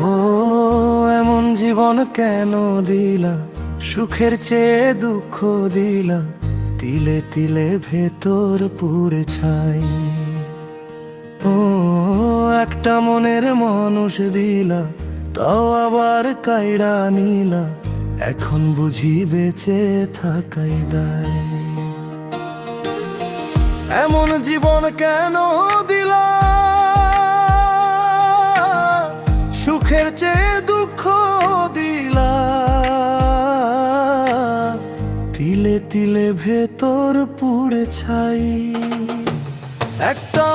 ও এমন জীবন কেন দিলা, সুখের চেয়ে দুঃখ দিলা, তিলে তিলে ভেতর পুড়ে ছাই। ও একটা মনের মানুষ দিলা, তাও আবার কাইড়া নিলা, এখন বুঝি বেঁচে থাকাই দায়। এমন জীবন কেন দিলা, সুখের চেয়ে দুঃখ দিলা, তিলে তিলে ভেতর পুড়ে ছাই। একটা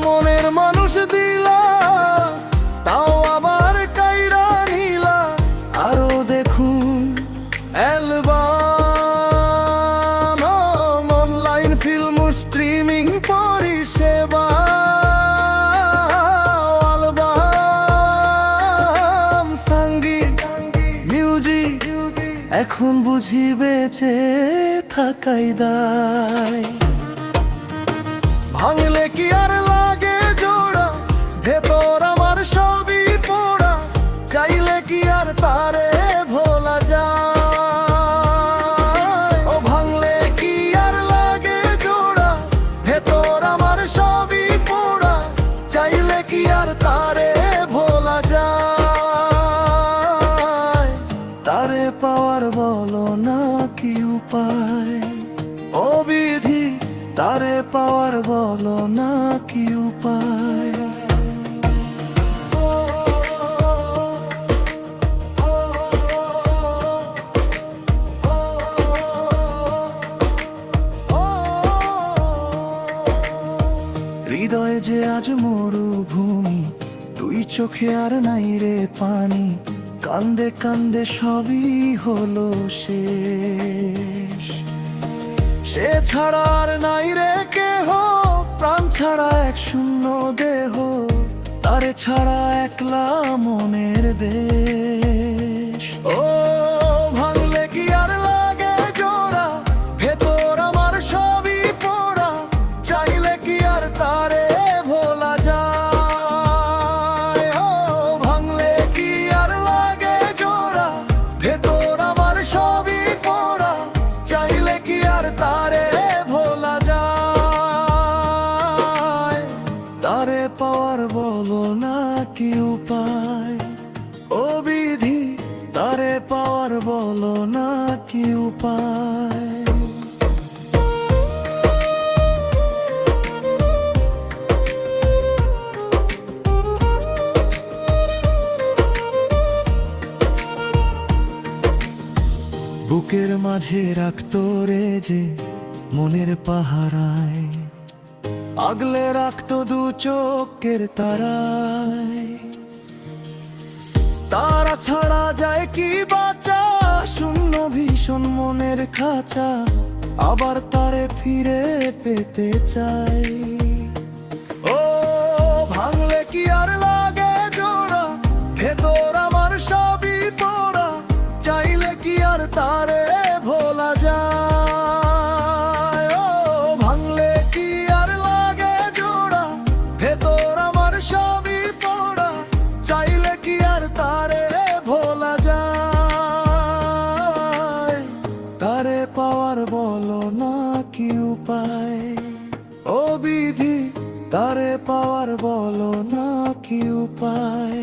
মনের মানুষ দিলা, তাও আবার কাইরা নিলা, আরো দেখুন অ্যালবাম, অনলাইন ফিল্ম স্ট্রিমিং পরিষেবা, অ্যালবাম সঙ্গীত মিউজিক, এখন বুঝি বেঁচে থাকাই দায়। ভাঙলে কি আর লাগে জোড়া, ভেতর আমার সবই পোড়া, চাইলে কি আর তারে ভোলা যায়। ও ভাঙলে কি আর লাগে জোড়া, ভেতর আমার সবই পোড়া, চাইলে কি আর তারে ভোলা যায়। তারে পাওয়ার বলো না কি উপায়, ও বিধি তারে পাওয়ার বলো না কি উপায়। হৃদয়ে যে আজ মরুভূমি, দুই চোখে আর নাই রে পানি, কান্দে কান্দে সবই হলো শেষ। সে ছাড়া আর নাই রে কেহ, প্রাণ ছাড়া এক শূন্য দেহ, তারে ছাড়া একলা মনের দেশ। ও ভাঙলে কি আর লাগে জোড়া, ভেতর আমার সবই পোড়া, চাইলে কি আর তারে ভোলা যায়। ও ভাঙলে কি আর লাগে জোড়া, ভেতর আমার সবই পোড়া, চাইলে কি আর তারে ভোলা যায়। তারে পাওয়ার বলো না কি উপায়, ও বিধি তারে পাওয়ার বলো না কি উপায়। বুকের মাঝে রাখতো রে যে মনের পাহারায়, আগলে রাখতো দু চোখের তারায়। তারা ছাড়া যায় কি বাঁচা, শূন্য ভীষণ মনের খাঁচা, আবার তারে ফিরে পেতে চাই। ও ভাঙলে কি আর লাগে জোড়া, ভেতর আমার সবই পোড়া, চাইলে কি আর তারে ভোলা যায়। ও ভাঙলে কি আর লাগে জোড়া, ভেতর আমার সবই পোড়া, চাইলে কি আর তারে ভোলা যায়। তারে পাওয়ার বলো না কি উপায়, ও বিধি তারে পাওয়ার বলো না কি উপায়।